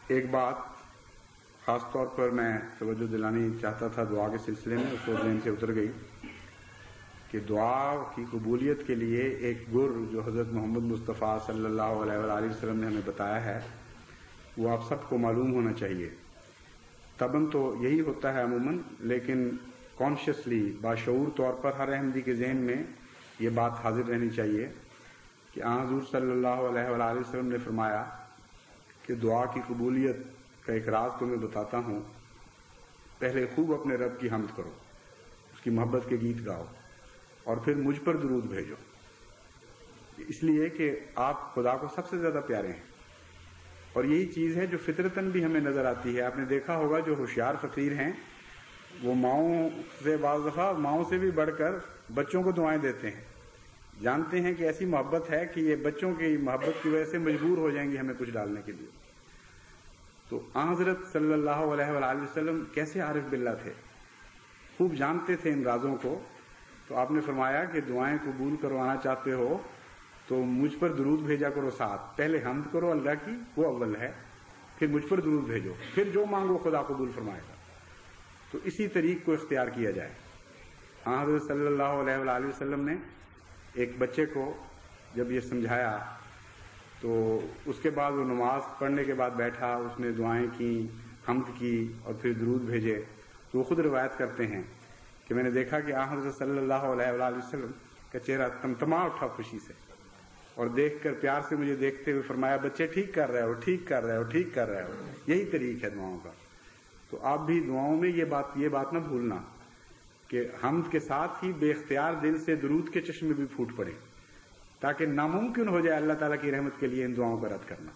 ایک بات خاص طور پر میں توجہ دلانی چاہتا تھا دعا کے سلسلے میں، اس کو ذہن سے اتر گئی کہ دعا کی قبولیت کے لیے ایک گر جو حضرت محمد مصطفیٰ صلی اللہ علیہ وآلہ وسلم نے ہمیں بتایا ہے وہ آپ سب کو معلوم ہونا چاہیے۔ طبعاً تو یہی ہوتا ہے عموماً، لیکن کانشیسلی باشعور طور پر ہر احمدی کے ذہن میں یہ بات حاضر رہنی چاہیے کہ حضور صلی اللہ علیہ وآلہ وسلم نے فرمایا کہ دعا کی قبولیت کا ایک راز تمہیں بتاتا ہوں، پہلے خوب اپنے رب کی حمد کرو، اس کی محبت کے گیت گاؤ اور پھر مجھ پر درود بھیجو، اس لیے کہ آپ خدا کو سب سے زیادہ پیارے ہیں۔ اور یہی چیز ہے جو فطرتاً بھی ہمیں نظر آتی ہے۔ آپ نے دیکھا ہوگا جو ہوشیار فقیر ہیں وہ ماؤں سے بعض دفعہ ماؤں سے بھی بڑھ کر بچوں کو دعائیں دیتے ہیں، جانتے ہیں کہ ایسی محبت ہے کہ یہ بچوں کی محبت کی وجہ سے مجبور ہو جائیں گے ہمیں کچھ ڈالنے کے لیے۔ تو حضرت صلی اللہ علیہ وآلہ وسلم کیسے عارف باللہ تھے، خوب جانتے تھے ان رازوں کو۔ تو آپ نے فرمایا کہ دعائیں قبول کروانا چاہتے ہو تو مجھ پر درود بھیجا کرو ساتھ، پہلے حمد کرو اللہ کی، وہ اول ہے، پھر مجھ پر درود بھیجو، پھر جو مانگو خدا قبول فرمائے گا۔ تو اسی طریق کو اختیار کیا جائے۔ حضرت صلی اللہ علیہ وآلہ وسلم نے ایک بچے کو جب یہ سمجھایا تو اس کے بعد وہ نماز پڑھنے کے بعد بیٹھا، اس نے دعائیں کی، حمد کی اور پھر درود بھیجے۔ تو وہ خود روایت کرتے ہیں کہ میں نے دیکھا کہ حضرت صلی اللہ علیہ وآلہ وسلم کا چہرہ تمتما اٹھا خوشی سے، اور دیکھ کر پیار سے مجھے دیکھتے ہوئے فرمایا بچے ٹھیک کر رہے ہو، ٹھیک کر رہے ہو، ٹھیک کر رہے ہو۔ یہی طریق ہے دعاؤں کا۔ تو آپ بھی دعاؤں میں یہ بات نہ بھولنا کہ حمد کے ساتھ ہی بے اختیار دل سے درود کے چشمے بھی پھوٹ پڑے، تاکہ ناممکن ہو جائے اللہ تعالیٰ کی رحمت کے لیے ان دعاؤں کا رد کرنا۔